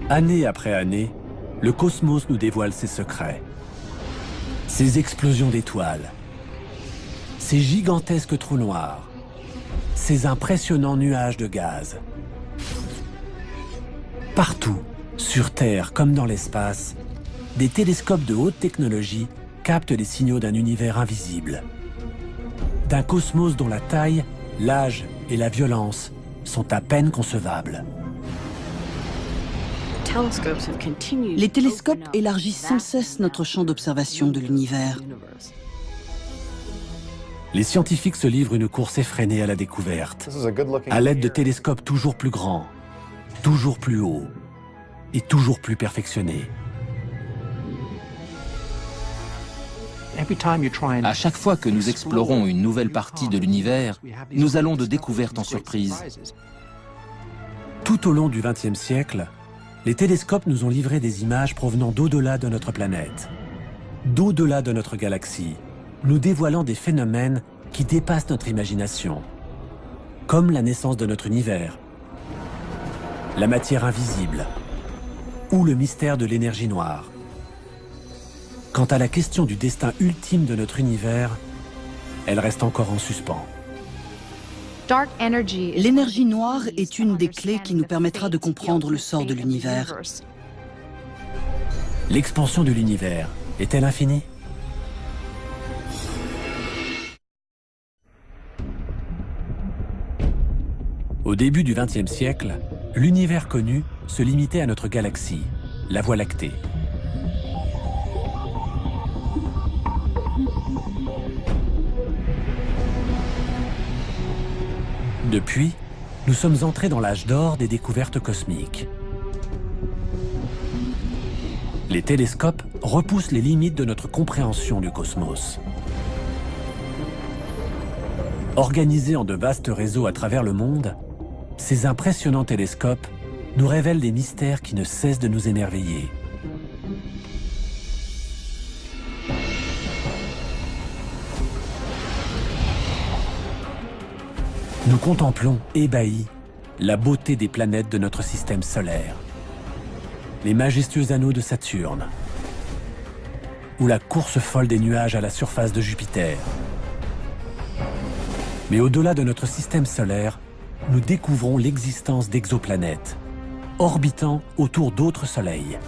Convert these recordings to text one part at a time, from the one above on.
Année après année, le cosmos nous dévoile ses secrets. Ses explosions d'étoiles, ses gigantesques trous noirs, ses impressionnants nuages de gaz. Partout, sur Terre comme dans l'espace, des télescopes de haute technologie captent les signaux d'un univers invisible. D'un cosmos dont la taille, l'âge et la violence sont à peine concevables. Les télescopes élargissent sans cesse notre champ d'observation de l'univers. Les scientifiques se livrent une course effrénée à la découverte, à l'aide de télescopes toujours plus grands, toujours plus hauts et toujours plus perfectionnés. À chaque fois que nous explorons une nouvelle partie de l'univers, nous allons de découverte en surprise. Tout au long du XXe siècle, les télescopes nous ont livré des images provenant d'au-delà de notre planète, d'au-delà de notre galaxie, nous dévoilant des phénomènes qui dépassent notre imagination, comme la naissance de notre univers, la matière invisible ou le mystère de l'énergie noire. Quant à la question du destin ultime de notre univers, elle reste encore en suspens. L'énergie noire est une des clés qui nous permettra de comprendre le sort de l'univers. L'expansion de l'univers est-elle infinie? Au début du XXe siècle, l'univers connu se limitait à notre galaxie, la Voie lactée. Depuis, nous sommes entrés dans l'âge d'or des découvertes cosmiques. Les télescopes repoussent les limites de notre compréhension du cosmos. Organisés en de vastes réseaux à travers le monde, ces impressionnants télescopes nous révèlent des mystères qui ne cessent de nous émerveiller. Nous contemplons, ébahis, la beauté des planètes de notre système solaire, les majestueux anneaux de Saturne, ou la course folle des nuages à la surface de Jupiter. Mais au-delà de notre système solaire, nous découvrons l'existence d'exoplanètes, orbitant autour d'autres soleils.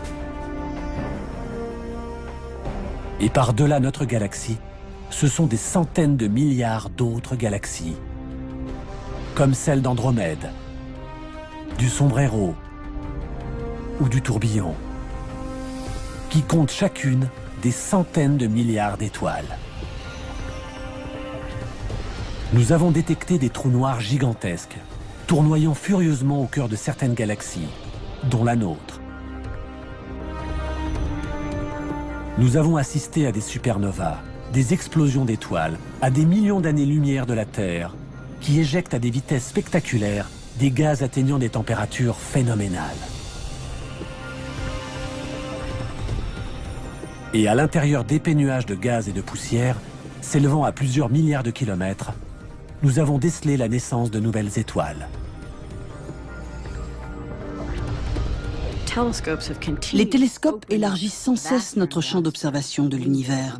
Et par-delà notre galaxie, ce sont des centaines de milliards d'autres galaxies, comme celle d'Andromède, du Sombrero ou du Tourbillon, qui comptent chacune des centaines de milliards d'étoiles. Nous avons détecté des trous noirs gigantesques, tournoyant furieusement au cœur de certaines galaxies, dont la nôtre. Nous avons assisté à des supernovas, des explosions d'étoiles, à des millions d'années-lumière de la Terre, qui éjectent à des vitesses spectaculaires des gaz atteignant des températures phénoménales. Et à l'intérieur d'épais nuages de gaz et de poussière, s'élevant à plusieurs milliards de kilomètres, nous avons décelé la naissance de nouvelles étoiles. Les télescopes élargissent sans cesse notre champ d'observation de l'univers.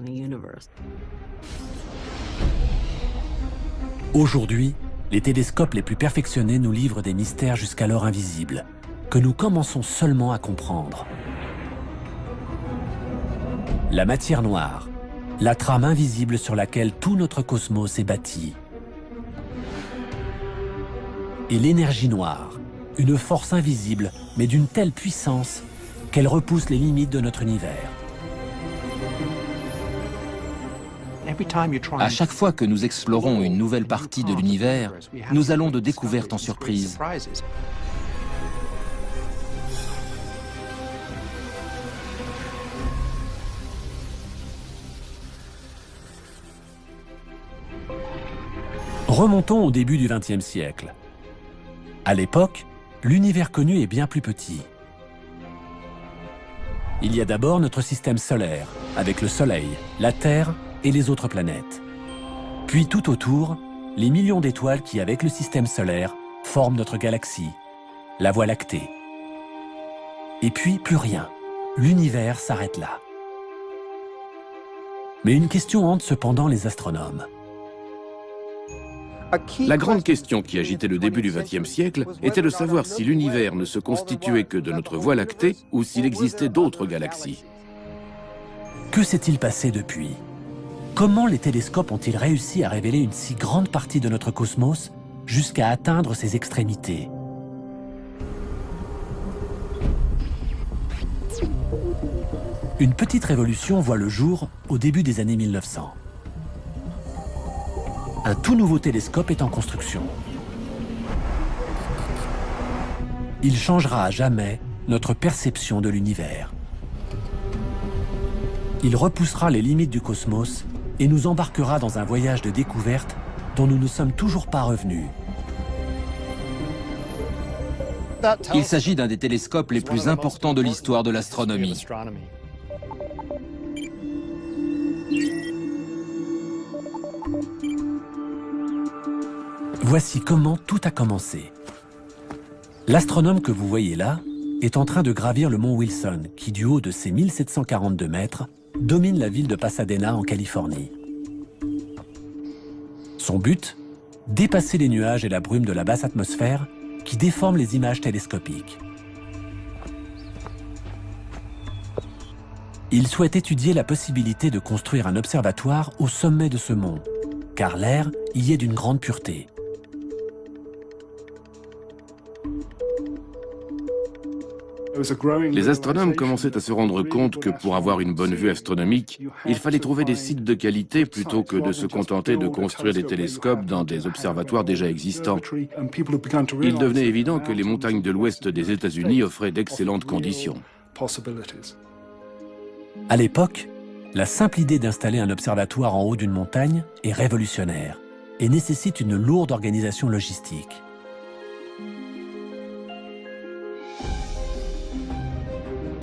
Aujourd'hui, les télescopes les plus perfectionnés nous livrent des mystères jusqu'alors invisibles, que nous commençons seulement à comprendre. La matière noire, la trame invisible sur laquelle tout notre cosmos est bâti. Et l'énergie noire, une force invisible, mais d'une telle puissance qu'elle repousse les limites de notre univers. À chaque fois que nous explorons une nouvelle partie de l'univers, nous allons de découverte en surprise. Remontons au début du XXe siècle. À l'époque, l'univers connu est bien plus petit. Il y a d'abord notre système solaire, avec le Soleil, la Terre et les autres planètes. Puis tout autour, les millions d'étoiles qui, avec le système solaire, forment notre galaxie, la Voie lactée. Et puis, plus rien. L'univers s'arrête là. Mais une question hante cependant les astronomes. La grande question qui agitait le début du XXe siècle était de savoir si l'univers ne se constituait que de notre Voie lactée ou s'il existait d'autres galaxies. Que s'est-il passé depuis? Comment les télescopes ont-ils réussi à révéler une si grande partie de notre cosmos jusqu'à atteindre ses extrémités? Une petite révolution voit le jour au début des années 1900. Un tout nouveau télescope est en construction. Il changera à jamais notre perception de l'univers. Il repoussera les limites du cosmos et nous embarquera dans un voyage de découverte dont nous ne sommes toujours pas revenus. Il s'agit d'un des télescopes les plus importants de l'histoire de l'astronomie. Voici comment tout a commencé. L'astronome que vous voyez là est en train de gravir le mont Wilson, qui du haut de ses 1742 mètres, domine la ville de Pasadena en Californie. Son but? Dépasser les nuages et la brume de la basse atmosphère qui déforment les images télescopiques. Il souhaite étudier la possibilité de construire un observatoire au sommet de ce mont, car l'air y est d'une grande pureté. Les astronomes commençaient à se rendre compte que pour avoir une bonne vue astronomique, il fallait trouver des sites de qualité plutôt que de se contenter de construire des télescopes dans des observatoires déjà existants. Il devenait évident que les montagnes de l'ouest des États-Unis offraient d'excellentes conditions. À l'époque, la simple idée d'installer un observatoire en haut d'une montagne est révolutionnaire et nécessite une lourde organisation logistique.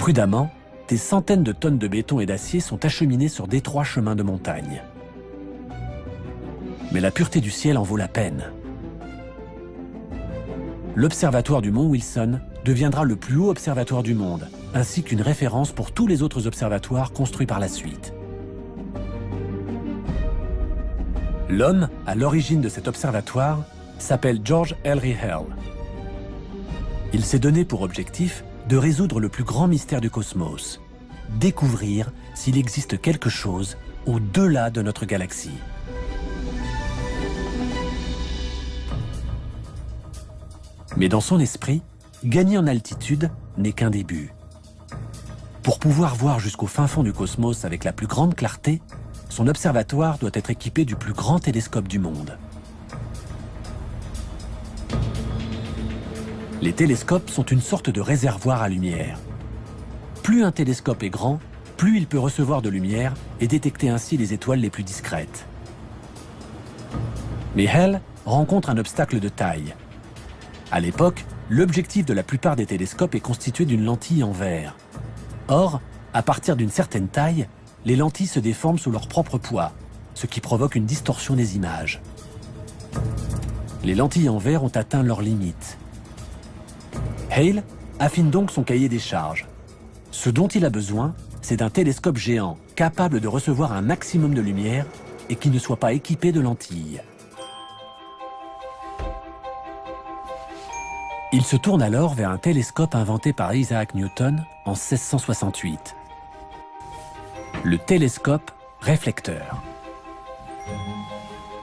Prudemment, des centaines de tonnes de béton et d'acier sont acheminées sur d'étroits chemins de montagne. Mais la pureté du ciel en vaut la peine. L'observatoire du mont Wilson deviendra le plus haut observatoire du monde, ainsi qu'une référence pour tous les autres observatoires construits par la suite. L'homme à l'origine de cet observatoire s'appelle George Ellery Hale. Il s'est donné pour objectif de résoudre le plus grand mystère du cosmos, découvrir s'il existe quelque chose au-delà de notre galaxie. Mais dans son esprit, gagner en altitude n'est qu'un début. Pour pouvoir voir jusqu'au fin fond du cosmos avec la plus grande clarté, son observatoire doit être équipé du plus grand télescope du monde. Les télescopes sont une sorte de réservoir à lumière. Plus un télescope est grand, plus il peut recevoir de lumière et détecter ainsi les étoiles les plus discrètes. Mais Hale rencontre un obstacle de taille. À l'époque, l'objectif de la plupart des télescopes est constitué d'une lentille en verre. Or, à partir d'une certaine taille, les lentilles se déforment sous leur propre poids, ce qui provoque une distorsion des images. Les lentilles en verre ont atteint leurs limites. Hale affine donc son cahier des charges. Ce dont il a besoin, c'est d'un télescope géant capable de recevoir un maximum de lumière et qui ne soit pas équipé de lentilles. Il se tourne alors vers un télescope inventé par Isaac Newton en 1668. Le télescope réflecteur.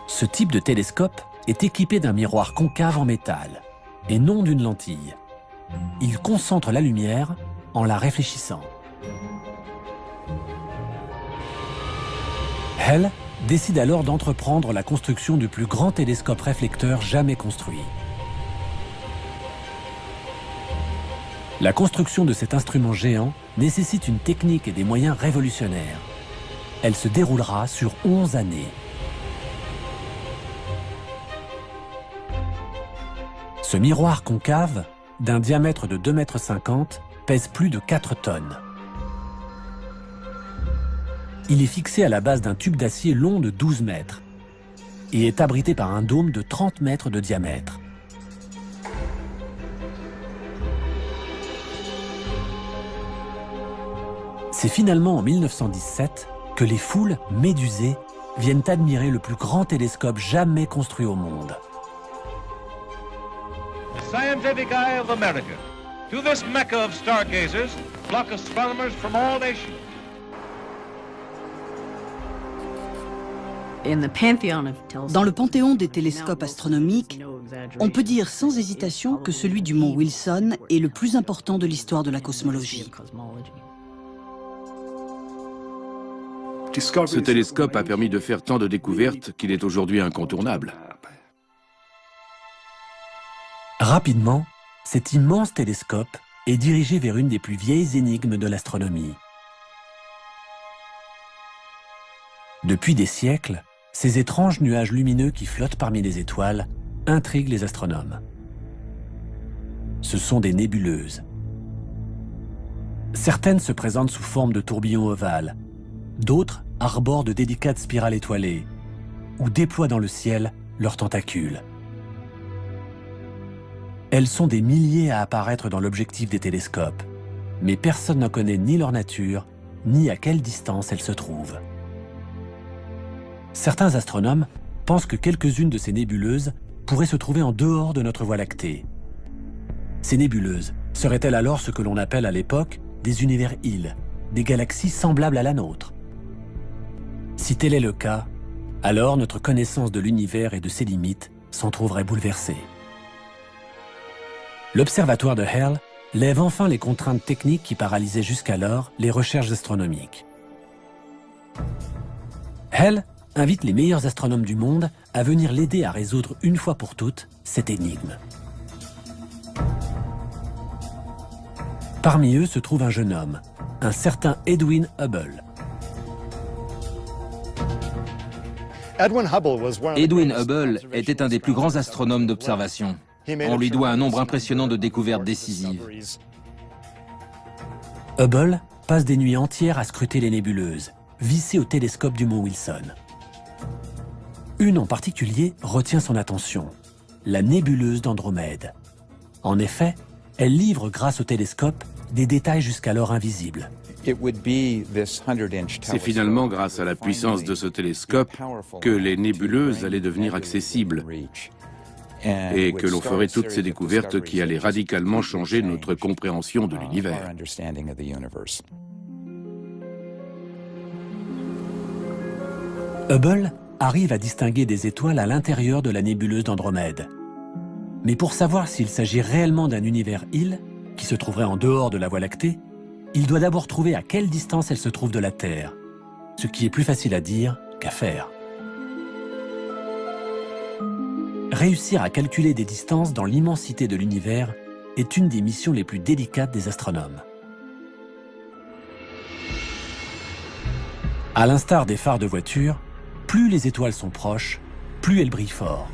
Ce type de télescope est équipé d'un miroir concave en métal et non d'une lentille. Il concentre la lumière en la réfléchissant. Hale décide alors d'entreprendre la construction du plus grand télescope réflecteur jamais construit. La construction de cet instrument géant nécessite une technique et des moyens révolutionnaires. Elle se déroulera sur 11 années. Ce miroir concave, d'un diamètre de 2,50 m, pèse plus de 4 tonnes. Il est fixé à la base d'un tube d'acier long de 12 mètres et est abrité par un dôme de 30 mètres de diamètre. C'est finalement en 1917 que les foules médusées viennent admirer le plus grand télescope jamais construit au monde. The scientific eye of America. To this mecca of stargazers flock astronomers from all nations. Dans le panthéon des télescopes astronomiques, on peut dire sans hésitation que celui du mont Wilson est le plus important de l'histoire de la cosmologie. Ce télescope a permis de faire tant de découvertes qu'il est aujourd'hui incontournable. Rapidement, cet immense télescope est dirigé vers une des plus vieilles énigmes de l'astronomie. Depuis des siècles, ces étranges nuages lumineux qui flottent parmi les étoiles intriguent les astronomes. Ce sont des nébuleuses. Certaines se présentent sous forme de tourbillons ovales, d'autres arborent de délicates spirales étoilées ou déploient dans le ciel leurs tentacules. Elles sont des milliers à apparaître dans l'objectif des télescopes, mais personne n'en connaît ni leur nature, ni à quelle distance elles se trouvent. Certains astronomes pensent que quelques-unes de ces nébuleuses pourraient se trouver en dehors de notre Voie lactée. Ces nébuleuses seraient-elles alors ce que l'on appelle à l'époque des univers-îles, des galaxies semblables à la nôtre? Si tel est le cas, alors notre connaissance de l'univers et de ses limites s'en trouverait bouleversée. L'observatoire de Hale lève enfin les contraintes techniques qui paralysaient jusqu'alors les recherches astronomiques. Hale invite les meilleurs astronomes du monde à venir l'aider à résoudre une fois pour toutes cette énigme. Parmi eux se trouve un jeune homme, un certain Edwin Hubble. Edwin Hubble était un des plus grands astronomes d'observation. On lui doit un nombre impressionnant de découvertes décisives. Hubble passe des nuits entières à scruter les nébuleuses, vissées au télescope du mont Wilson. Une en particulier retient son attention, la nébuleuse d'Andromède. En effet, elle livre grâce au télescope des détails jusqu'alors invisibles. C'est finalement grâce à la puissance de ce télescope que les nébuleuses allaient devenir accessibles et que l'on ferait toutes ces découvertes qui allaient radicalement changer notre compréhension de l'univers. Hubble arrive à distinguer des étoiles à l'intérieur de la nébuleuse d'Andromède. Mais pour savoir s'il s'agit réellement d'un univers-île, qui se trouverait en dehors de la Voie lactée, il doit d'abord trouver à quelle distance elle se trouve de la Terre, ce qui est plus facile à dire qu'à faire. Réussir à calculer des distances dans l'immensité de l'univers est une des missions les plus délicates des astronomes. À l'instar des phares de voiture, plus les étoiles sont proches, plus elles brillent fort.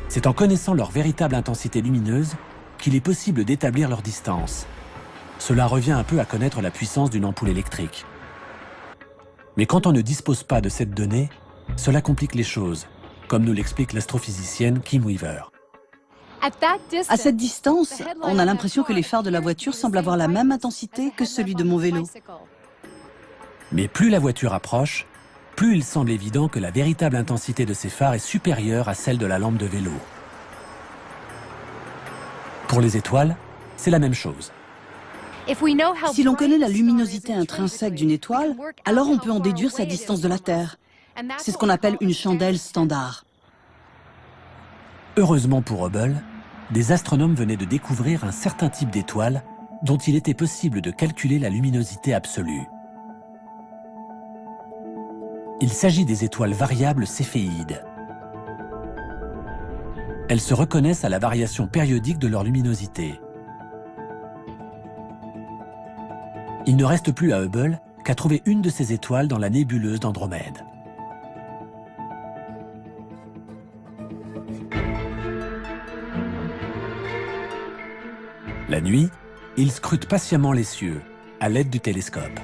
C'est en connaissant leur véritable intensité lumineuse qu'il est possible d'établir leur distance. Cela revient un peu à connaître la puissance d'une ampoule électrique. Mais quand on ne dispose pas de cette donnée, cela complique les choses, comme nous l'explique l'astrophysicienne Kim Weaver. À cette distance, on a l'impression que les phares de la voiture semblent avoir la même intensité que celui de mon vélo. Mais plus la voiture approche, plus il semble évident que la véritable intensité de ces phares est supérieure à celle de la lampe de vélo. Pour les étoiles, c'est la même chose. Si l'on connaît la luminosité intrinsèque d'une étoile, alors on peut en déduire sa distance de la Terre. C'est ce qu'on appelle une chandelle standard. Heureusement pour Hubble, des astronomes venaient de découvrir un certain type d'étoile dont il était possible de calculer la luminosité absolue. Il s'agit des étoiles variables céphéides. Elles se reconnaissent à la variation périodique de leur luminosité. Il ne reste plus à Hubble qu'à trouver une de ces étoiles dans la nébuleuse d'Andromède. La nuit, il scrute patiemment les cieux, à l'aide du télescope.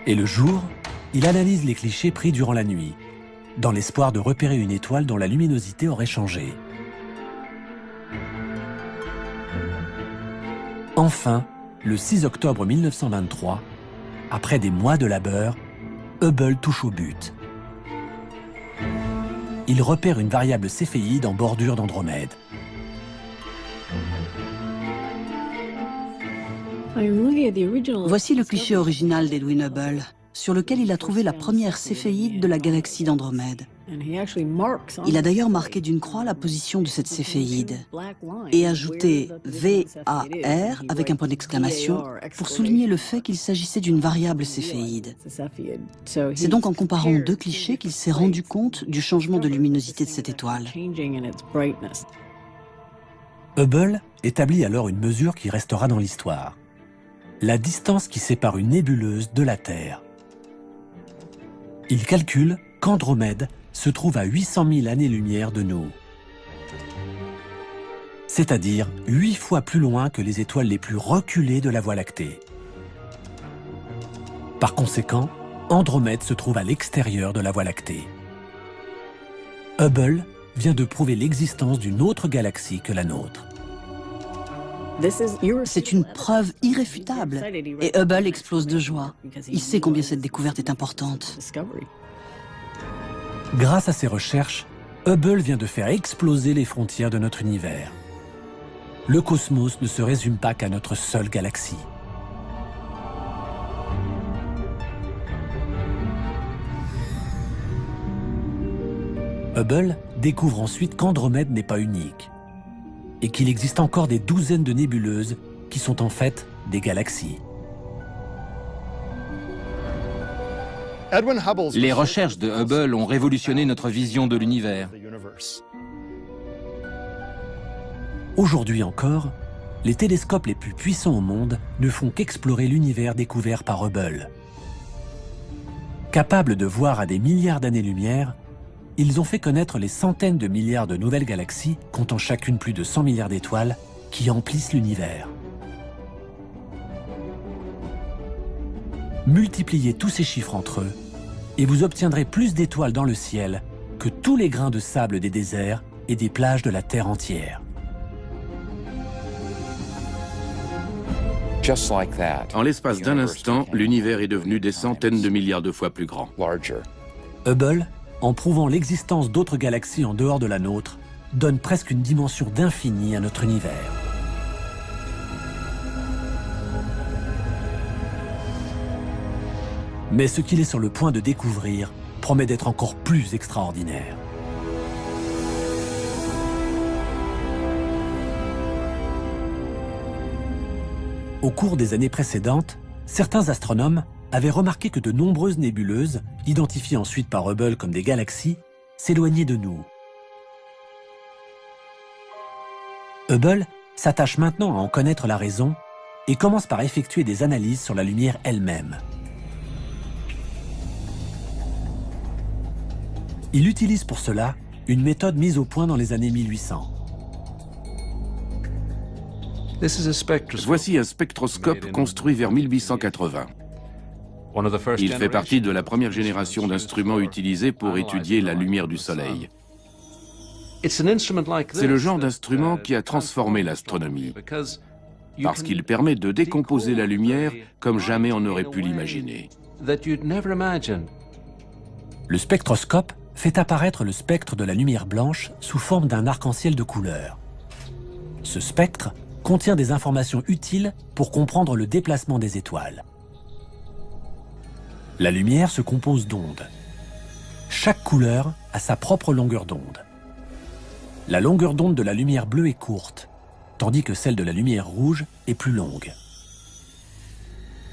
Et le jour, il analyse les clichés pris durant la nuit, dans l'espoir de repérer une étoile dont la luminosité aurait changé. Enfin, le 6 octobre 1923, après des mois de labeur, Hubble touche au but. Il repère une variable céphéide en bordure d'Andromède. Voici le cliché original d'Edwin Hubble, sur lequel il a trouvé la première céphéide de la galaxie d'Andromède. Il a d'ailleurs marqué d'une croix la position de cette céphéide et ajouté VAR avec un point d'exclamation pour souligner le fait qu'il s'agissait d'une variable céphéide. C'est donc en comparant deux clichés qu'il s'est rendu compte du changement de luminosité de cette étoile. Hubble établit alors une mesure qui restera dans l'histoire. La distance qui sépare une nébuleuse de la Terre. Il calcule qu'Andromède se trouve à 800 000 années-lumière de nous. C'est-à-dire 8 fois plus loin que les étoiles les plus reculées de la Voie lactée. Par conséquent, Andromède se trouve à l'extérieur de la Voie lactée. Hubble vient de prouver l'existence d'une autre galaxie que la nôtre. C'est une preuve irréfutable et Hubble explose de joie. Il sait combien cette découverte est importante. Grâce à ses recherches, Hubble vient de faire exploser les frontières de notre univers. Le cosmos ne se résume pas qu'à notre seule galaxie. Hubble découvre ensuite qu'Andromède n'est pas unique et qu'il existe encore des douzaines de nébuleuses qui sont en fait des galaxies. Les recherches de Hubble ont révolutionné notre vision de l'univers. Aujourd'hui encore, les télescopes les plus puissants au monde ne font qu'explorer l'univers découvert par Hubble. Capables de voir à des milliards d'années-lumière, ils ont fait connaître les centaines de milliards de nouvelles galaxies, comptant chacune plus de 100 milliards d'étoiles, qui emplissent l'univers. Multipliez tous ces chiffres entre eux, et vous obtiendrez plus d'étoiles dans le ciel que tous les grains de sable des déserts et des plages de la Terre entière. En l'espace d'un instant, l'univers est devenu des centaines de milliards de fois plus grand. Hubble, en prouvant l'existence d'autres galaxies en dehors de la nôtre, donne presque une dimension d'infini à notre univers. Mais ce qu'il est sur le point de découvrir promet d'être encore plus extraordinaire. Au cours des années précédentes, certains astronomes avaient remarqué que de nombreuses nébuleuses, identifiées ensuite par Hubble comme des galaxies, s'éloignaient de nous. Hubble s'attache maintenant à en connaître la raison et commence par effectuer des analyses sur la lumière elle-même. Il utilise pour cela une méthode mise au point dans les années 1800. Voici un spectroscope construit vers 1880. Il fait partie de la première génération d'instruments utilisés pour étudier la lumière du Soleil. C'est le genre d'instrument qui a transformé l'astronomie, parce qu'il permet de décomposer la lumière comme jamais on n'aurait pu l'imaginer. Le spectroscope fait apparaître le spectre de la lumière blanche sous forme d'un arc-en-ciel de couleurs. Ce spectre contient des informations utiles pour comprendre le déplacement des étoiles. La lumière se compose d'ondes. Chaque couleur a sa propre longueur d'onde. La longueur d'onde de la lumière bleue est courte, tandis que celle de la lumière rouge est plus longue.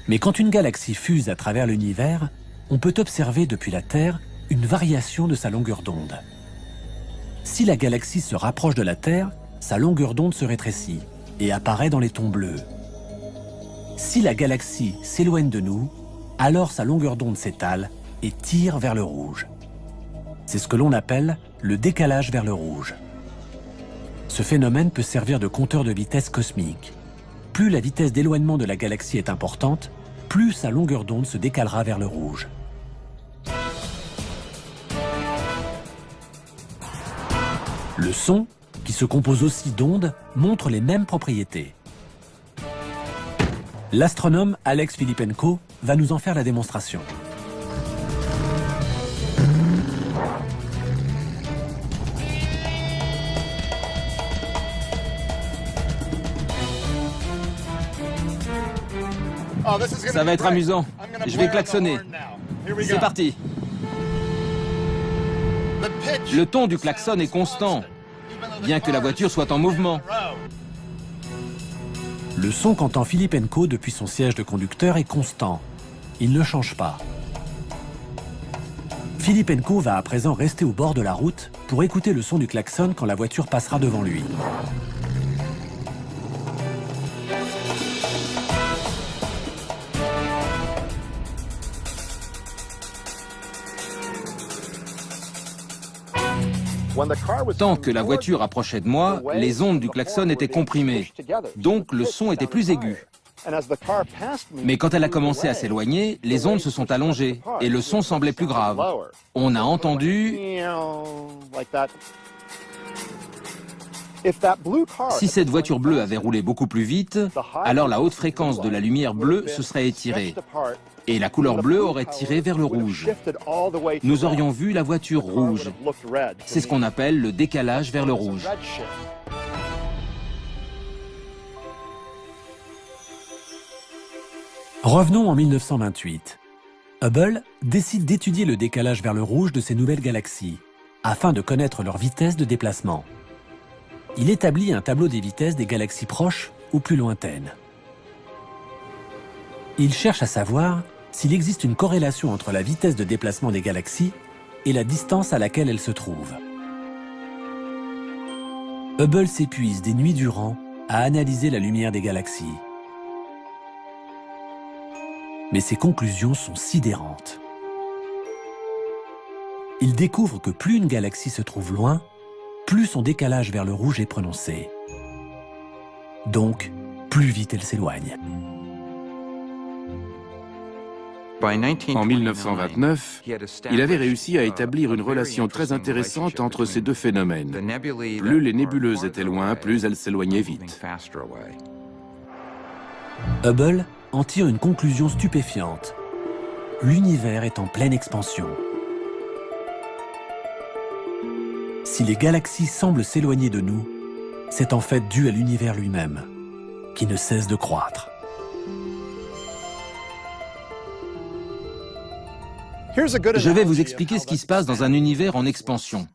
Mais quand une galaxie fuse à travers l'univers, on peut observer depuis la Terre une variation de sa longueur d'onde. Si la galaxie se rapproche de la Terre, sa longueur d'onde se rétrécit et apparaît dans les tons bleus. Si la galaxie s'éloigne de nous, alors sa longueur d'onde s'étale et tire vers le rouge. C'est ce que l'on appelle le décalage vers le rouge. Ce phénomène peut servir de compteur de vitesse cosmique. Plus la vitesse d'éloignement de la galaxie est importante, plus sa longueur d'onde se décalera vers le rouge. Le son, qui se compose aussi d'ondes, montre les mêmes propriétés. L'astronome Alex Filippenko va nous en faire la démonstration. Ça va être amusant. Je vais klaxonner. C'est parti. Le ton du klaxon est constant, bien que la voiture soit en mouvement. Le son qu'entend Filippenko depuis son siège de conducteur est constant. Il ne change pas. Filippenko va à présent rester au bord de la route pour écouter le son du klaxon quand la voiture passera devant lui. Tant que la voiture approchait de moi, les ondes du klaxon étaient comprimées, donc le son était plus aigu. Mais quand elle a commencé à s'éloigner, les ondes se sont allongées et le son semblait plus grave. On a entendu... Si cette voiture bleue avait roulé beaucoup plus vite, alors la haute fréquence de la lumière bleue se serait étirée. Et la couleur bleue aurait tiré vers le rouge. Nous aurions vu la voiture rouge. C'est ce qu'on appelle le décalage vers le rouge. Revenons en 1928. Hubble décide d'étudier le décalage vers le rouge de ces nouvelles galaxies, afin de connaître leur vitesse de déplacement. Il établit un tableau des vitesses des galaxies proches ou plus lointaines. Il cherche à savoir s'il existe une corrélation entre la vitesse de déplacement des galaxies et la distance à laquelle elles se trouvent. Hubble s'épuise des nuits durant à analyser la lumière des galaxies. Mais ses conclusions sont sidérantes. Il découvre que plus une galaxie se trouve loin, plus son décalage vers le rouge est prononcé. Donc, plus vite elle s'éloigne. En 1929, il avait réussi à établir une relation très intéressante entre ces deux phénomènes. Plus les nébuleuses étaient loin, plus elles s'éloignaient vite. Hubble en tire une conclusion stupéfiante. L'univers est en pleine expansion. Si les galaxies semblent s'éloigner de nous, c'est en fait dû à l'univers lui-même, qui ne cesse de croître. Je vais vous expliquer ce qui se passe dans un univers en expansion.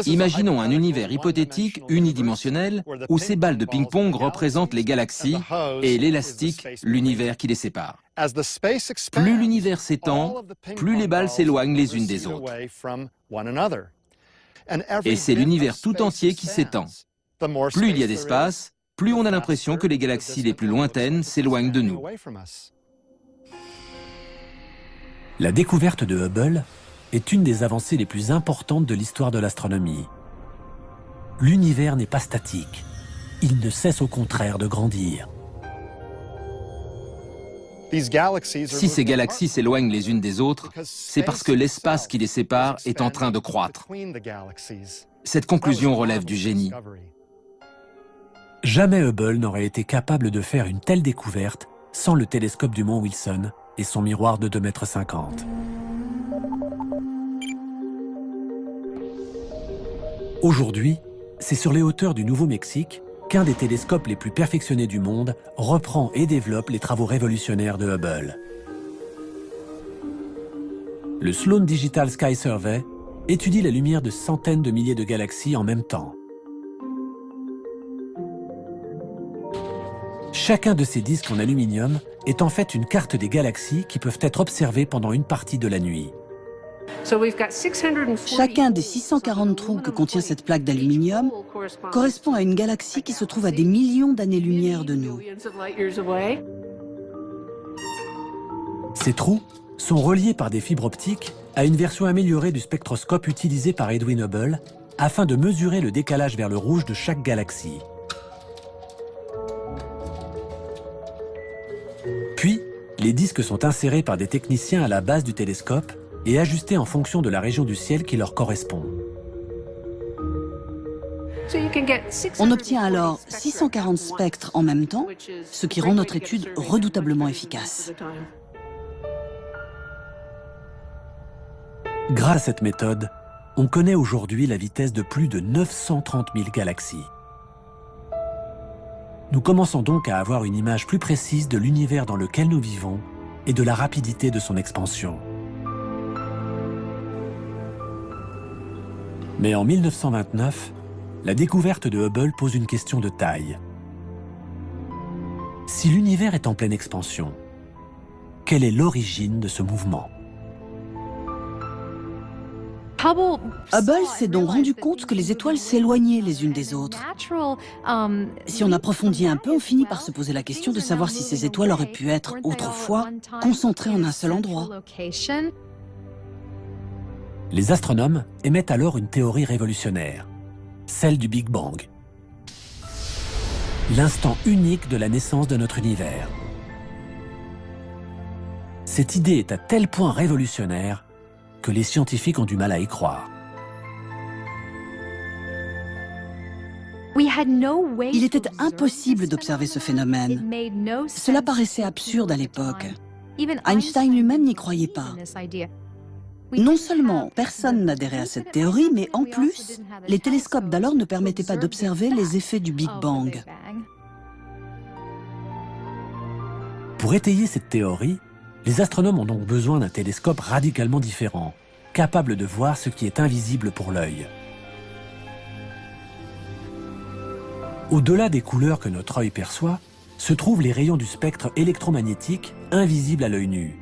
Imaginons un univers hypothétique unidimensionnel où ces balles de ping-pong représentent les galaxies et l'élastique, l'univers qui les sépare. Plus l'univers s'étend, plus les balles s'éloignent les unes des autres. Et c'est l'univers tout entier qui s'étend. Plus il y a d'espace, plus on a l'impression que les galaxies les plus lointaines s'éloignent de nous. La découverte de Hubble est une des avancées les plus importantes de l'histoire de l'astronomie. L'univers n'est pas statique. Il ne cesse au contraire de grandir. Si ces galaxies s'éloignent les unes des autres, c'est parce que l'espace qui les sépare est en train de croître. Cette conclusion relève du génie. Jamais Hubble n'aurait été capable de faire une telle découverte sans le télescope du mont Wilson et son miroir de 2,50 m. Aujourd'hui, c'est sur les hauteurs du Nouveau-Mexique qu'un des télescopes les plus perfectionnés du monde reprend et développe les travaux révolutionnaires de Hubble. Le Sloan Digital Sky Survey étudie la lumière de centaines de milliers de galaxies en même temps. Chacun de ces disques en aluminium est en fait une carte des galaxies qui peuvent être observées pendant une partie de la nuit. Chacun des 640 trous que contient cette plaque d'aluminium correspond à une galaxie qui se trouve à des millions d'années-lumière de nous. Ces trous sont reliés par des fibres optiques à une version améliorée du spectroscope utilisé par Edwin Hubble afin de mesurer le décalage vers le rouge de chaque galaxie. Puis, les disques sont insérés par des techniciens à la base du télescope et ajustés en fonction de la région du ciel qui leur correspond. On obtient alors 640 spectres en même temps, ce qui rend notre étude redoutablement efficace. Grâce à cette méthode, on connaît aujourd'hui la vitesse de plus de 930 000 galaxies. Nous commençons donc à avoir une image plus précise de l'univers dans lequel nous vivons et de la rapidité de son expansion. Mais en 1929, la découverte de Hubble pose une question de taille. Si l'univers est en pleine expansion, quelle est l'origine de ce mouvement ? Hubble s'est donc rendu compte que les étoiles s'éloignaient les unes des autres. Si on approfondit un peu, on finit par se poser la question de savoir si ces étoiles auraient pu être, autrefois, concentrées en un seul endroit. Les astronomes émettent alors une théorie révolutionnaire, celle du Big Bang. L'instant unique de la naissance de notre univers. Cette idée est à tel point révolutionnaire que les scientifiques ont du mal à y croire. Il était impossible d'observer ce phénomène. Cela paraissait absurde à l'époque. Einstein lui-même n'y croyait pas. Non seulement personne n'adhérait à cette théorie, mais en plus, les télescopes d'alors ne permettaient pas d'observer les effets du Big Bang. Pour étayer cette théorie, les astronomes ont donc besoin d'un télescope radicalement différent, capable de voir ce qui est invisible pour l'œil. Au-delà des couleurs que notre œil perçoit, se trouvent les rayons du spectre électromagnétique invisibles à l'œil nu.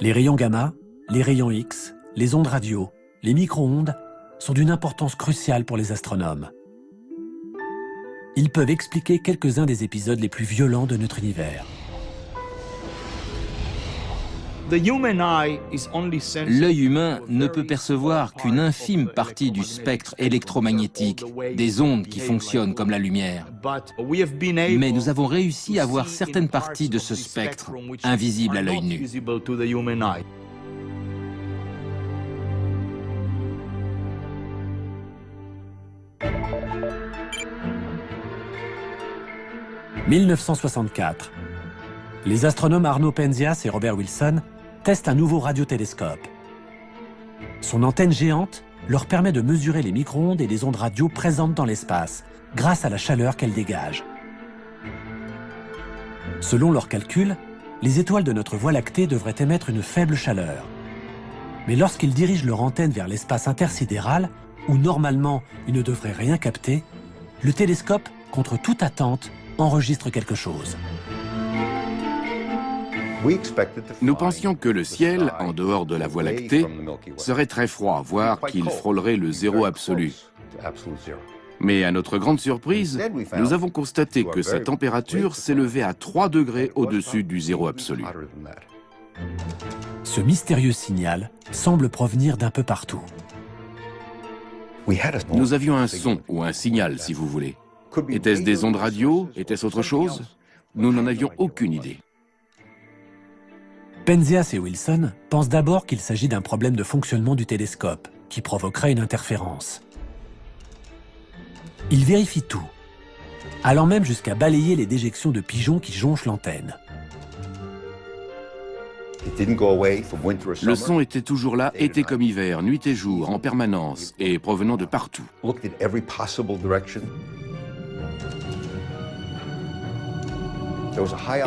Les rayons gamma, les rayons X, les ondes radio, les micro-ondes sont d'une importance cruciale pour les astronomes. Ils peuvent expliquer quelques-uns des épisodes les plus violents de notre univers. L'œil humain ne peut percevoir qu'une infime partie du spectre électromagnétique, des ondes qui fonctionnent comme la lumière. Mais nous avons réussi à voir certaines parties de ce spectre, invisibles à l'œil nu. « 1964. Les astronomes Arno Penzias et Robert Wilson testent un nouveau radiotélescope. Son antenne géante leur permet de mesurer les micro-ondes et les ondes radio présentes dans l'espace, grâce à la chaleur qu'elles dégagent. Selon leurs calculs, les étoiles de notre Voie lactée devraient émettre une faible chaleur. Mais lorsqu'ils dirigent leur antenne vers l'espace intersidéral, où normalement ils ne devraient rien capter, le télescope, contre toute attente, enregistre quelque chose. Nous pensions que le ciel, en dehors de la Voie lactée, serait très froid, voire qu'il frôlerait le zéro absolu. Mais à notre grande surprise, nous avons constaté que sa température s'élevait à 3 degrés au-dessus du zéro absolu. Ce mystérieux signal semble provenir d'un peu partout. Nous avions un son ou un signal, si vous voulez. Était-ce des ondes radio? Était-ce autre chose? Nous n'en avions aucune idée. Penzias et Wilson pensent d'abord qu'il s'agit d'un problème de fonctionnement du télescope, qui provoquerait une interférence. Ils vérifient tout, allant même jusqu'à balayer les déjections de pigeons qui jonchent l'antenne. Le son était toujours là, été comme hiver, nuit et jour, en permanence, et provenant de partout.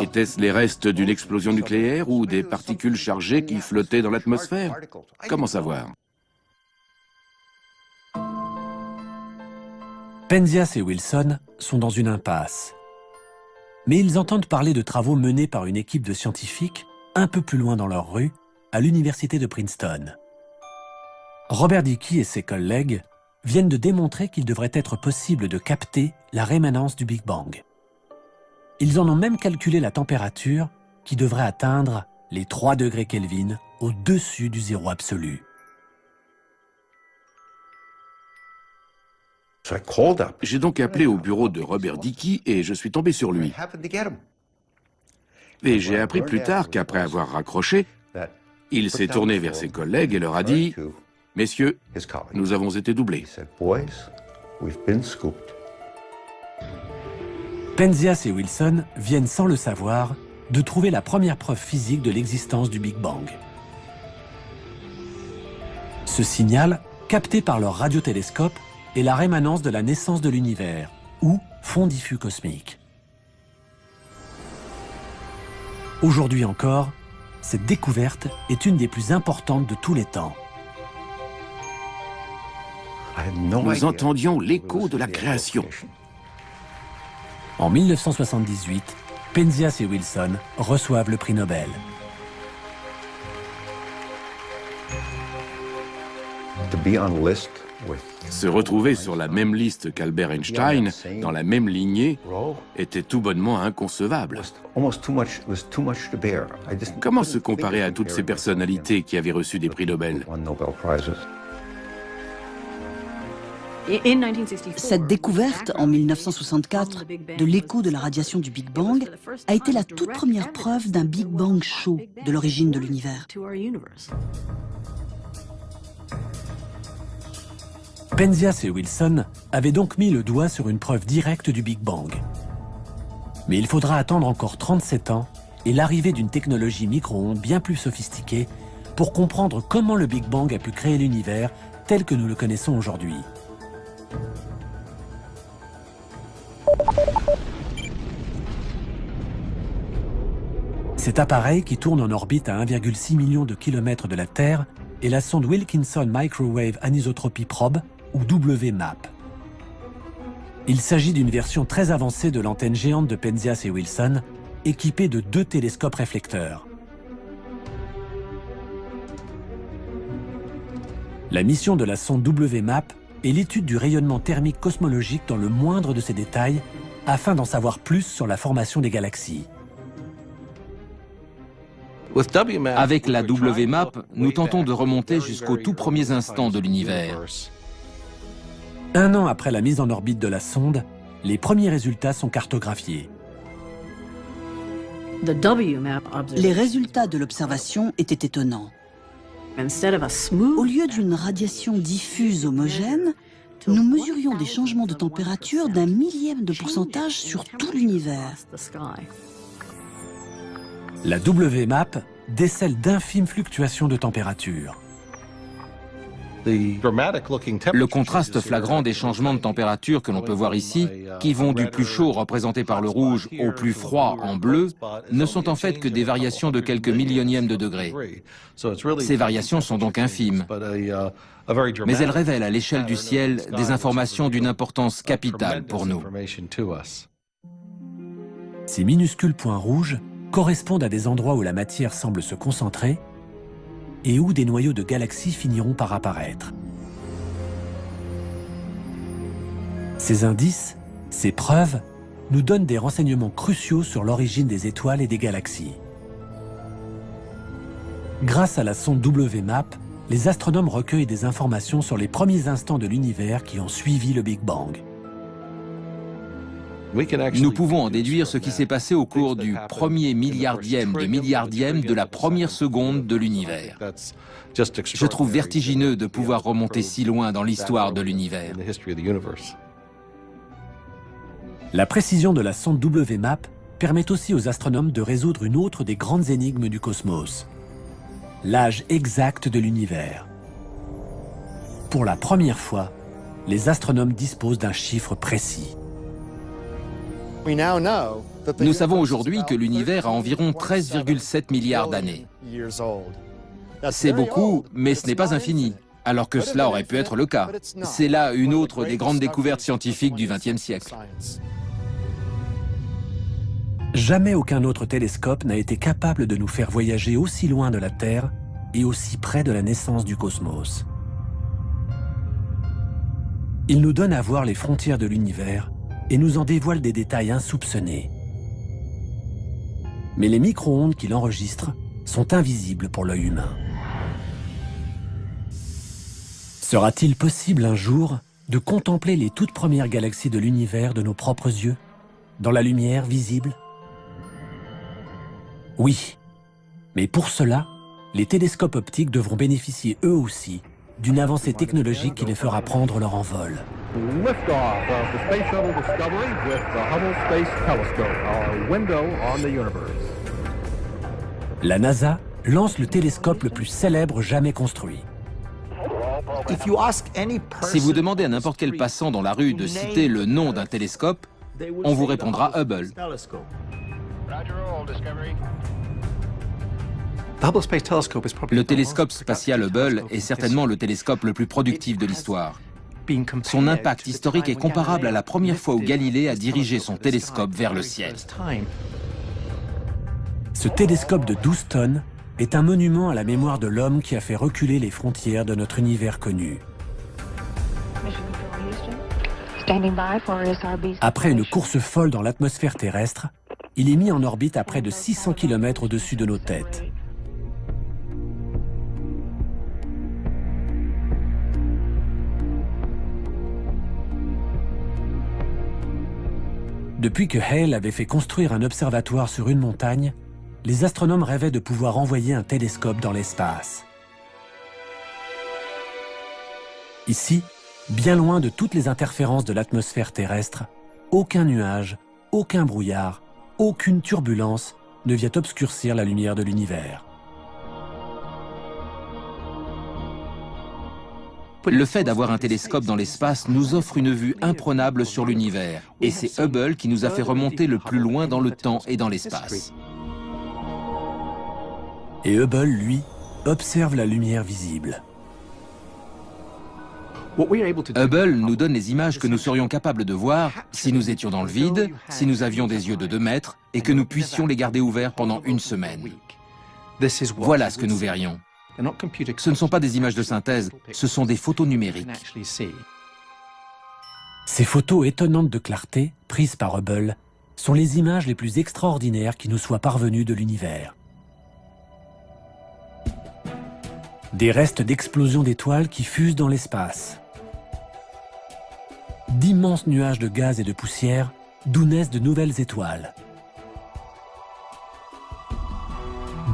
Étaient-ce les restes d'une explosion nucléaire ou des particules chargées qui flottaient dans l'atmosphère? Comment savoir? Penzias et Wilson sont dans une impasse. Mais ils entendent parler de travaux menés par une équipe de scientifiques un peu plus loin dans leur rue, à l'université de Princeton. Robert Dicke et ses collègues viennent de démontrer qu'il devrait être possible de capter la rémanence du Big Bang. Ils en ont même calculé la température qui devrait atteindre les 3 degrés Kelvin au-dessus du zéro absolu. J'ai donc appelé au bureau de Robert Dicke et je suis tombé sur lui. Et j'ai appris plus tard qu'après avoir raccroché, il s'est tourné vers ses collègues et leur a dit « Messieurs, nous avons été doublés. Penzias et Wilson viennent sans le savoir de trouver la première preuve physique de l'existence du Big Bang. Ce signal, capté par leur radiotélescope, est la rémanence de la naissance de l'univers, ou fond diffus cosmique. Aujourd'hui encore, cette découverte est une des plus importantes de tous les temps. Nous entendions l'écho de la création. En 1978, Penzias et Wilson reçoivent le prix Nobel. Se retrouver sur la même liste qu'Albert Einstein, dans la même lignée, était tout bonnement inconcevable. Comment se comparer à toutes ces personnalités qui avaient reçu des prix Nobel? Cette découverte, en 1964, de l'écho de la radiation du Big Bang, a été la toute première preuve d'un Big Bang chaud de l'origine de l'univers. Penzias et Wilson avaient donc mis le doigt sur une preuve directe du Big Bang. Mais il faudra attendre encore 37 ans et l'arrivée d'une technologie micro-ondes bien plus sophistiquée pour comprendre comment le Big Bang a pu créer l'univers tel que nous le connaissons aujourd'hui. Cet appareil, qui tourne en orbite à 1,6 million de kilomètres de la Terre, est la sonde Wilkinson Microwave Anisotropy Probe, ou WMAP. Il s'agit d'une version très avancée de l'antenne géante de Penzias et Wilson, équipée de 2 télescopes réflecteurs. La mission de la sonde WMAP est l'étude du rayonnement thermique cosmologique dans le moindre de ses détails, afin d'en savoir plus sur la formation des galaxies. Avec la WMAP, nous tentons de remonter jusqu'aux tout premiers instants de l'univers. 1 an après la mise en orbite de la sonde, les premiers résultats sont cartographiés. Les résultats de l'observation étaient étonnants. Au lieu d'une radiation diffuse homogène, nous mesurions des changements de température d'1 millième de pourcentage sur tout l'univers. La WMAP décèle d'infimes fluctuations de température. Le contraste flagrant des changements de température que l'on peut voir ici, qui vont du plus chaud représenté par le rouge au plus froid en bleu, ne sont en fait que des variations de quelques millionièmes de degrés. Ces variations sont donc infimes, mais elles révèlent à l'échelle du ciel des informations d'une importance capitale pour nous. Ces minuscules points rouges correspondent à des endroits où la matière semble se concentrer et où des noyaux de galaxies finiront par apparaître. Ces indices, ces preuves, nous donnent des renseignements cruciaux sur l'origine des étoiles et des galaxies. Grâce à la sonde WMAP, les astronomes recueillent des informations sur les premiers instants de l'univers qui ont suivi le Big Bang. Nous pouvons en déduire ce qui s'est passé au cours du premier milliardième de la première seconde de l'univers. Je trouve vertigineux de pouvoir remonter si loin dans l'histoire de l'univers. La précision de la sonde WMAP permet aussi aux astronomes de résoudre une autre des grandes énigmes du cosmos: l'âge exact de l'univers. Pour la première fois, les astronomes disposent d'un chiffre précis. Nous savons aujourd'hui que l'univers a environ 13,7 milliards d'années. C'est beaucoup, mais ce n'est pas infini, alors que cela aurait pu être le cas. C'est là une autre des grandes découvertes scientifiques du XXe siècle. Jamais aucun autre télescope n'a été capable de nous faire voyager aussi loin de la Terre et aussi près de la naissance du cosmos. Il nous donne à voir les frontières de l'univers et nous en dévoile des détails insoupçonnés. Mais les micro-ondes qu'il enregistre sont invisibles pour l'œil humain. Sera-t-il possible un jour de contempler les toutes premières galaxies de l'univers de nos propres yeux, dans la lumière visible? Oui, mais pour cela, les télescopes optiques devront bénéficier eux aussi d'une avancée technologique qui les fera prendre leur envol. Liftoff of the Space Shuttle Discovery with the Hubble Space Telescope, our window on the universe. La NASA lance le télescope le plus célèbre jamais construit. Si vous demandez à n'importe quel passant dans la rue de citer le nom d'un télescope, on vous répondra Hubble. Le télescope spatial Hubble est certainement le télescope le plus productif de l'histoire. Son impact historique est comparable à la première fois où Galilée a dirigé son télescope vers le ciel. Ce télescope de 12 tonnes est un monument à la mémoire de l'homme qui a fait reculer les frontières de notre univers connu. Après une course folle dans l'atmosphère terrestre, il est mis en orbite à près de 600 km au-dessus de nos têtes. Depuis que Hale avait fait construire un observatoire sur une montagne, les astronomes rêvaient de pouvoir envoyer un télescope dans l'espace. Ici, bien loin de toutes les interférences de l'atmosphère terrestre, aucun nuage, aucun brouillard, aucune turbulence ne vient obscurcir la lumière de l'univers. Le fait d'avoir un télescope dans l'espace nous offre une vue imprenable sur l'univers, et c'est Hubble qui nous a fait remonter le plus loin dans le temps et dans l'espace. Et Hubble, lui, observe la lumière visible. Hubble nous donne les images que nous serions capables de voir si nous étions dans le vide, si nous avions des yeux de 2 mètres, et que nous puissions les garder ouverts pendant une semaine. Voilà ce que nous verrions. Ce ne sont pas des images de synthèse, ce sont des photos numériques. Ces photos étonnantes de clarté, prises par Hubble, sont les images les plus extraordinaires qui nous soient parvenues de l'univers. Des restes d'explosions d'étoiles qui fusent dans l'espace. D'immenses nuages de gaz et de poussière d'où naissent de nouvelles étoiles.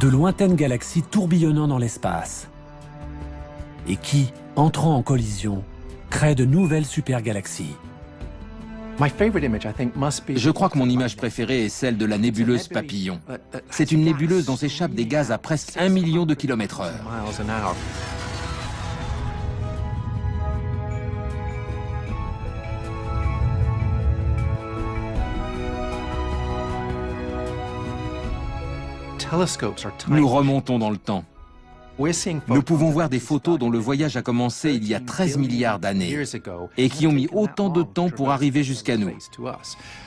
De lointaines galaxies tourbillonnant dans l'espace et qui, entrant en collision, créent de nouvelles supergalaxies. Je crois que mon image préférée est celle de la nébuleuse Papillon. C'est une nébuleuse dont s'échappent des gaz à presque 1 million de km/h. Nous remontons dans le temps. Nous pouvons voir des photos dont le voyage a commencé il y a 13 milliards d'années et qui ont mis autant de temps pour arriver jusqu'à nous.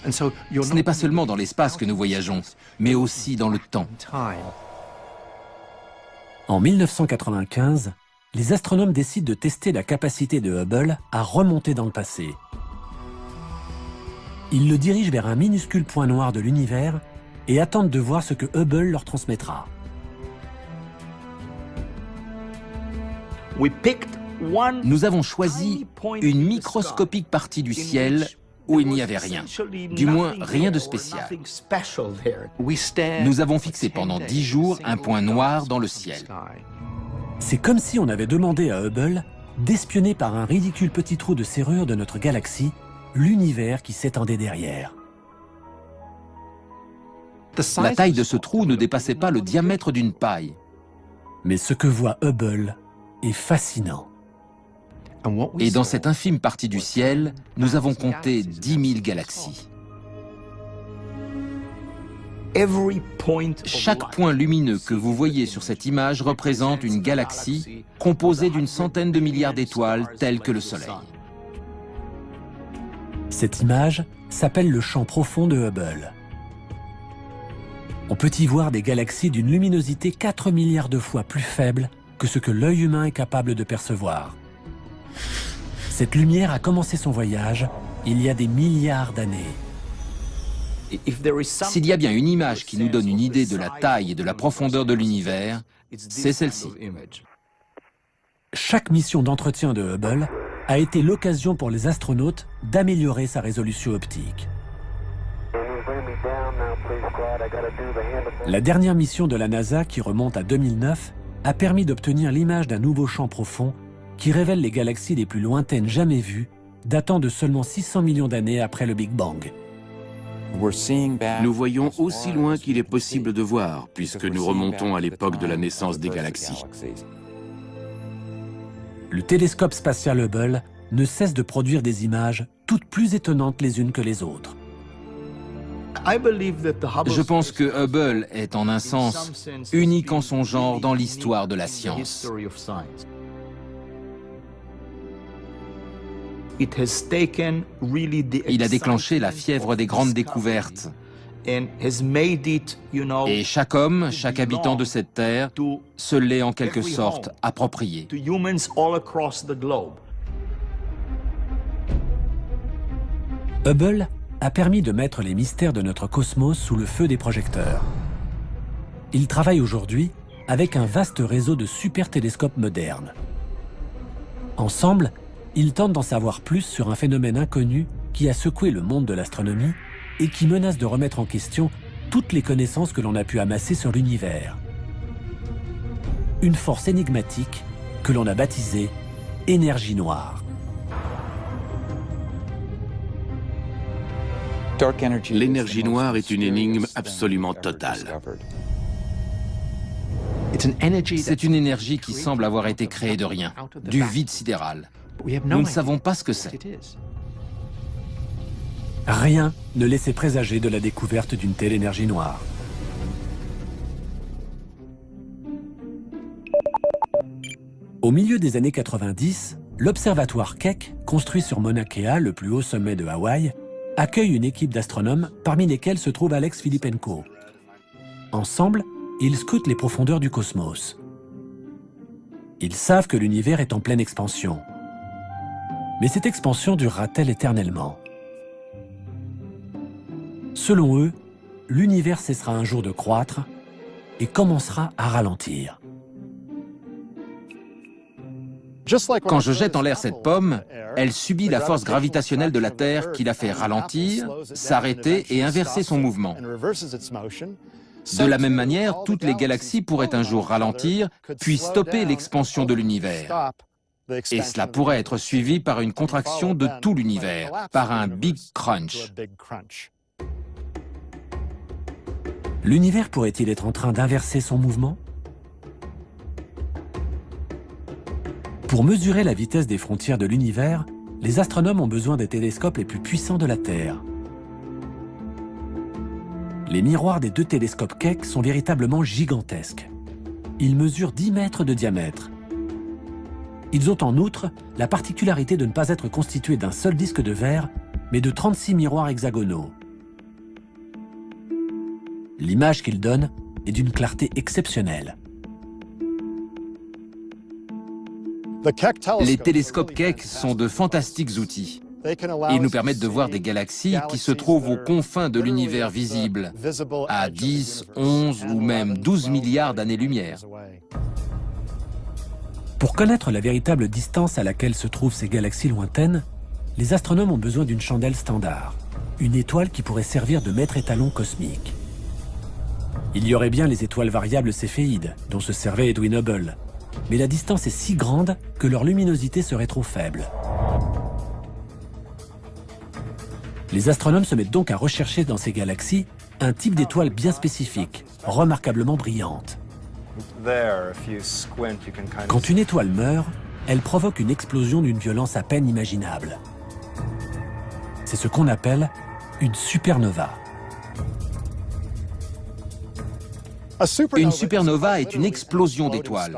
Ce n'est pas seulement dans l'espace que nous voyageons, mais aussi dans le temps. En 1995, les astronomes décident de tester la capacité de Hubble à remonter dans le passé. Ils le dirigent vers un minuscule point noir de l'univers et attendent de voir ce que Hubble leur transmettra. Nous avons choisi une microscopique partie du ciel où il n'y avait rien, du moins rien de spécial. Nous avons fixé pendant 10 jours un point noir dans le ciel. C'est comme si on avait demandé à Hubble d'espionner par un ridicule petit trou de serrure de notre galaxie l'univers qui s'étendait derrière. La taille de ce trou ne dépassait pas le diamètre d'une paille. Mais ce que voit Hubble est fascinant. Et dans cette infime partie du ciel, nous avons compté 10 000 galaxies. Chaque point lumineux que vous voyez sur cette image représente une galaxie composée d'une centaine de milliards d'étoiles telles que le Soleil. Cette image s'appelle le champ profond de Hubble. On peut y voir des galaxies d'une luminosité 4 milliards de fois plus faible que ce que l'œil humain est capable de percevoir. Cette lumière a commencé son voyage il y a des milliards d'années. S'il y a bien une image qui nous donne une idée de la taille et de la profondeur de l'univers, c'est celle-ci. Chaque mission d'entretien de Hubble a été l'occasion pour les astronautes d'améliorer sa résolution optique. La dernière mission de la NASA, qui remonte à 2009, a permis d'obtenir l'image d'un nouveau champ profond qui révèle les galaxies les plus lointaines jamais vues, datant de seulement 600 millions d'années après le Big Bang. Nous voyons aussi loin qu'il est possible de voir, puisque nous remontons à l'époque de la naissance des galaxies. Le télescope spatial Hubble ne cesse de produire des images toutes plus étonnantes les unes que les autres. Je pense que Hubble est en un sens unique en son genre dans l'histoire de la science. Il a déclenché la fièvre des grandes découvertes. Et chaque homme, chaque habitant de cette terre, se l'est en quelque sorte approprié. Hubble a permis de mettre les mystères de notre cosmos sous le feu des projecteurs. Il travaille aujourd'hui avec un vaste réseau de super télescopes modernes. Ensemble, ils tentent d'en savoir plus sur un phénomène inconnu qui a secoué le monde de l'astronomie et qui menace de remettre en question toutes les connaissances que l'on a pu amasser sur l'univers. Une force énigmatique que l'on a baptisée énergie noire. L'énergie noire est une énigme absolument totale. C'est une énergie qui semble avoir été créée de rien, du vide sidéral. Nous ne savons pas ce que c'est. Rien ne laissait présager de la découverte d'une telle énergie noire. Au milieu des années 90, l'observatoire Keck, construit sur Mauna Kea, le plus haut sommet de Hawaï, accueille une équipe d'astronomes parmi lesquels se trouve Alex Filippenko. Ensemble, ils scrutent les profondeurs du cosmos. Ils savent que l'univers est en pleine expansion. Mais cette expansion durera-t-elle éternellement? Selon eux, l'univers cessera un jour de croître et commencera à ralentir. Quand je jette en l'air cette pomme, elle subit la force gravitationnelle de la Terre qui la fait ralentir, s'arrêter et inverser son mouvement. De la même manière, toutes les galaxies pourraient un jour ralentir, puis stopper l'expansion de l'univers. Et cela pourrait être suivi par une contraction de tout l'univers, par un Big Crunch. L'univers pourrait-il être en train d'inverser son mouvement? Pour mesurer la vitesse des frontières de l'univers, les astronomes ont besoin des télescopes les plus puissants de la Terre. Les miroirs des deux télescopes Keck sont véritablement gigantesques. Ils mesurent 10 mètres de diamètre. Ils ont en outre la particularité de ne pas être constitués d'un seul disque de verre, mais de 36 miroirs hexagonaux. L'image qu'ils donnent est d'une clarté exceptionnelle. Les télescopes Keck sont de fantastiques outils. Ils nous permettent de voir des galaxies qui se trouvent aux confins de l'univers visible, à 10, 11 ou même 12 milliards d'années-lumière. Pour connaître la véritable distance à laquelle se trouvent ces galaxies lointaines, les astronomes ont besoin d'une chandelle standard, une étoile qui pourrait servir de maître étalon cosmique. Il y aurait bien les étoiles variables céphéides, dont se servait Edwin Hubble, mais la distance est si grande que leur luminosité serait trop faible. Les astronomes se mettent donc à rechercher dans ces galaxies un type d'étoile bien spécifique, remarquablement brillante. Quand une étoile meurt, elle provoque une explosion d'une violence à peine imaginable. C'est ce qu'on appelle une supernova. Une supernova est une explosion d'étoiles.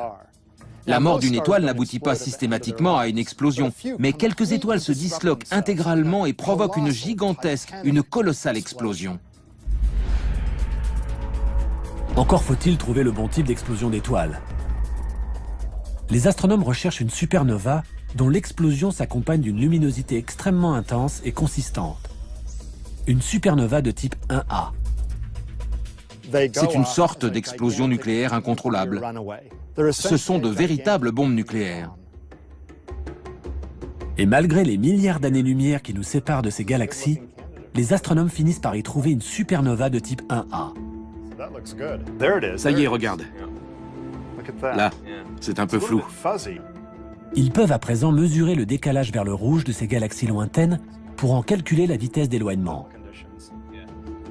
La mort d'une étoile n'aboutit pas systématiquement à une explosion, mais quelques étoiles se disloquent intégralement et provoquent une gigantesque, une colossale explosion. Encore faut-il trouver le bon type d'explosion d'étoiles. Les astronomes recherchent une supernova dont l'explosion s'accompagne d'une luminosité extrêmement intense et consistante. Une supernova de type 1A. C'est une sorte d'explosion nucléaire incontrôlable. Ce sont de véritables bombes nucléaires. Et malgré les milliards d'années-lumière qui nous séparent de ces galaxies, les astronomes finissent par y trouver une supernova de type 1A. Ça y est, regarde. Là, c'est un peu flou. Ils peuvent à présent mesurer le décalage vers le rouge de ces galaxies lointaines pour en calculer la vitesse d'éloignement.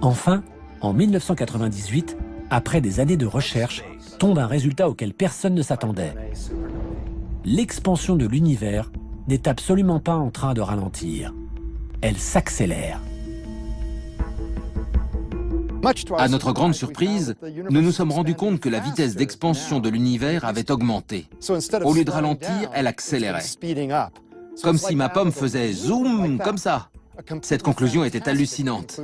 Enfin, en 1998, après des années de recherche, tombe un résultat auquel personne ne s'attendait. L'expansion de l'univers n'est absolument pas en train de ralentir. Elle s'accélère. À notre grande surprise, nous nous sommes rendus compte que la vitesse d'expansion de l'univers avait augmenté. Au lieu de ralentir, elle accélérait. Comme si ma pomme faisait zoom, comme ça. Cette conclusion était hallucinante.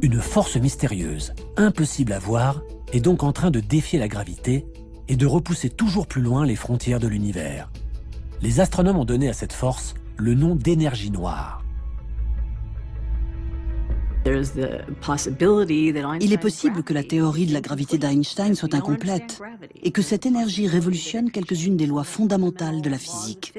Une force mystérieuse, impossible à voir, est donc en train de défier la gravité et de repousser toujours plus loin les frontières de l'univers. Les astronomes ont donné à cette force le nom d'énergie noire. Il est possible que la théorie de la gravité d'Einstein soit incomplète et que cette énergie révolutionne quelques-unes des lois fondamentales de la physique.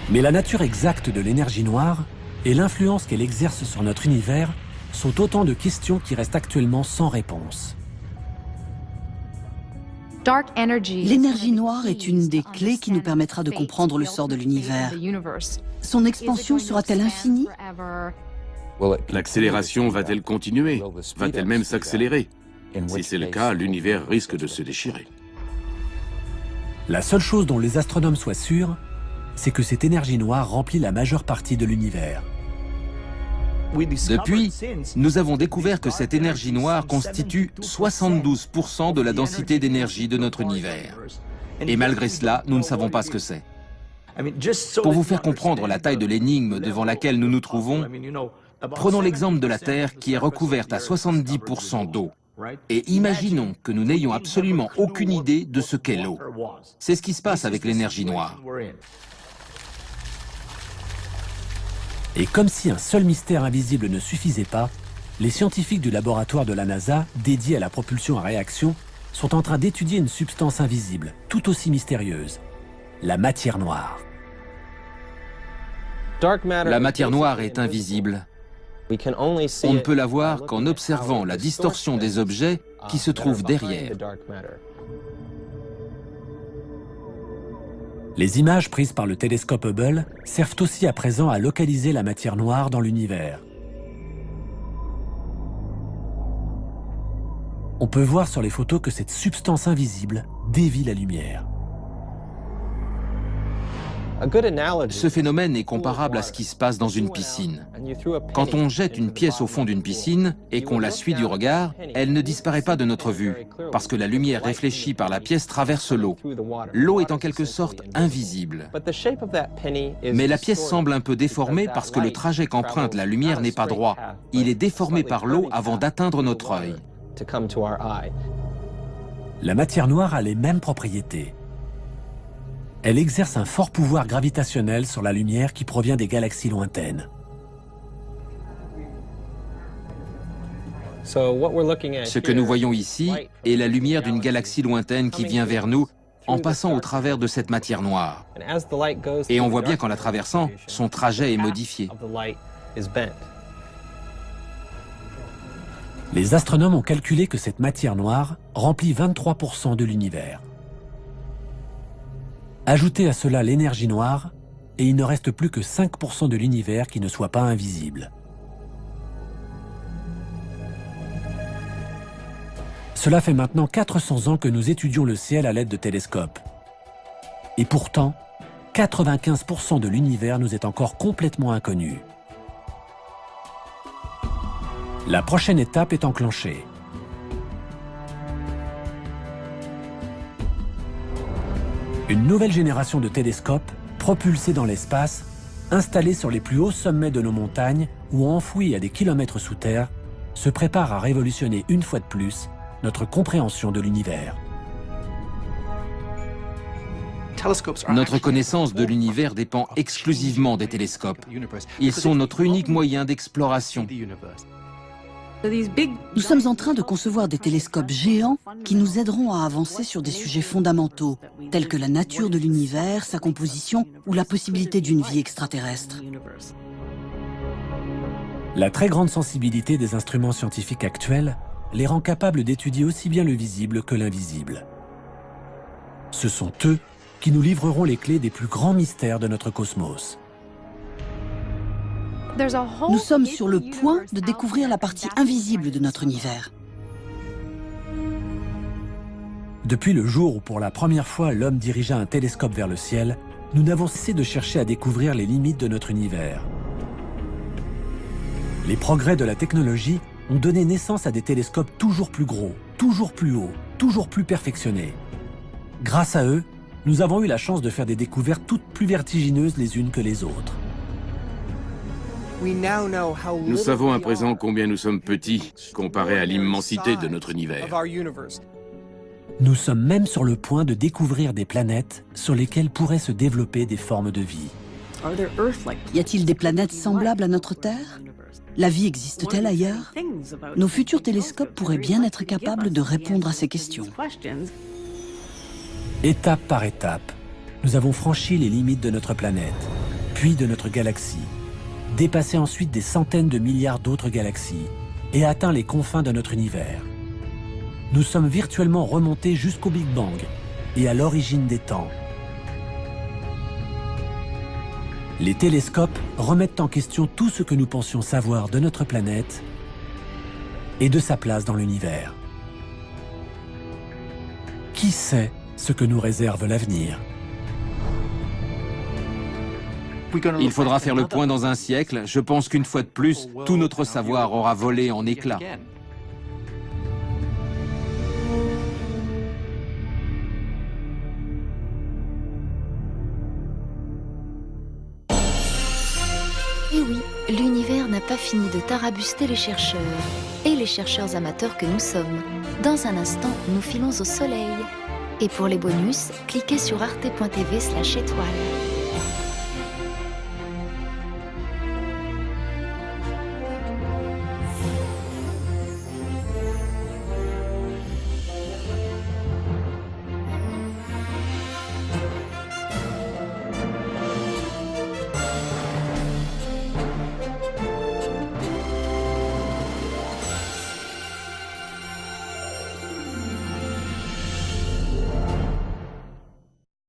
Mais la nature exacte de l'énergie noire et l'influence qu'elle exerce sur notre univers sont autant de questions qui restent actuellement sans réponse. L'énergie noire est une des clés qui nous permettra de comprendre le sort de l'univers. Son expansion sera-t-elle infinie ? L'accélération va-t-elle continuer? Va-t-elle même s'accélérer? Si c'est le cas, l'univers risque de se déchirer. La seule chose dont les astronomes soient sûrs, c'est que cette énergie noire remplit la majeure partie de l'univers. Depuis, nous avons découvert que cette énergie noire constitue 72% de la densité d'énergie de notre univers. Et malgré cela, nous ne savons pas ce que c'est. Pour vous faire comprendre la taille de l'énigme devant laquelle nous nous trouvons, prenons l'exemple de la Terre qui est recouverte à 70% d'eau. Et imaginons que nous n'ayons absolument aucune idée de ce qu'est l'eau. C'est ce qui se passe avec l'énergie noire. Et comme si un seul mystère invisible ne suffisait pas, les scientifiques du laboratoire de la NASA, dédiés à la propulsion à réaction, sont en train d'étudier une substance invisible, tout aussi mystérieuse, la matière noire. La matière noire est invisible. On ne peut la voir qu'en observant la distorsion des objets qui se trouvent derrière. Les images prises par le télescope Hubble servent aussi à présent à localiser la matière noire dans l'univers. On peut voir sur les photos que cette substance invisible dévie la lumière. Ce phénomène est comparable à ce qui se passe dans une piscine. Quand on jette une pièce au fond d'une piscine et qu'on la suit du regard, elle ne disparaît pas de notre vue, parce que la lumière réfléchie par la pièce traverse l'eau. L'eau est en quelque sorte invisible. Mais la pièce semble un peu déformée parce que le trajet qu'emprunte la lumière n'est pas droit. Il est déformé par l'eau avant d'atteindre notre œil. La matière noire a les mêmes propriétés. Elle exerce un fort pouvoir gravitationnel sur la lumière qui provient des galaxies lointaines. Ce que nous voyons ici est la lumière d'une galaxie lointaine qui vient vers nous en passant au travers de cette matière noire. Et on voit bien qu'en la traversant, son trajet est modifié. Les astronomes ont calculé que cette matière noire remplit 23% de l'univers. Ajoutez à cela l'énergie noire, et il ne reste plus que 5% de l'univers qui ne soit pas invisible. Cela fait maintenant 400 ans que nous étudions le ciel à l'aide de télescopes. Et pourtant, 95% de l'univers nous est encore complètement inconnu. La prochaine étape est enclenchée. Une nouvelle génération de télescopes, propulsés dans l'espace, installés sur les plus hauts sommets de nos montagnes ou enfouis à des kilomètres sous terre, se prépare à révolutionner une fois de plus notre compréhension de l'univers. Notre connaissance de l'univers dépend exclusivement des télescopes. Ils sont notre unique moyen d'exploration. Nous sommes en train de concevoir des télescopes géants qui nous aideront à avancer sur des sujets fondamentaux, tels que la nature de l'univers, sa composition ou la possibilité d'une vie extraterrestre. La très grande sensibilité des instruments scientifiques actuels les rend capables d'étudier aussi bien le visible que l'invisible. Ce sont eux qui nous livreront les clés des plus grands mystères de notre cosmos. Nous sommes sur le point de découvrir la partie invisible de notre univers. Depuis le jour où pour la première fois l'homme dirigea un télescope vers le ciel, nous n'avons cessé de chercher à découvrir les limites de notre univers. Les progrès de la technologie ont donné naissance à des télescopes toujours plus gros, toujours plus hauts, toujours plus perfectionnés. Grâce à eux, nous avons eu la chance de faire des découvertes toutes plus vertigineuses les unes que les autres. Nous savons à présent combien nous sommes petits comparé à l'immensité de notre univers. Nous sommes même sur le point de découvrir des planètes sur lesquelles pourraient se développer des formes de vie. Y a-t-il des planètes semblables à notre Terre? La vie existe-t-elle ailleurs? Nos futurs télescopes pourraient bien être capables de répondre à ces questions. Étape par étape, nous avons franchi les limites de notre planète, puis de notre galaxie, dépassé ensuite des centaines de milliards d'autres galaxies et atteint les confins de notre univers. Nous sommes virtuellement remontés jusqu'au Big Bang et à l'origine des temps. Les télescopes remettent en question tout ce que nous pensions savoir de notre planète et de sa place dans l'univers. Qui sait ce que nous réserve l'avenir? Il faudra faire le point dans un siècle. Je pense qu'une fois de plus, tout notre savoir aura volé en éclats. Et oui, l'univers n'a pas fini de tarabuster les chercheurs, et les chercheurs amateurs que nous sommes. Dans un instant, nous filons au soleil. Et pour les bonus, cliquez sur arte.tv/étoile.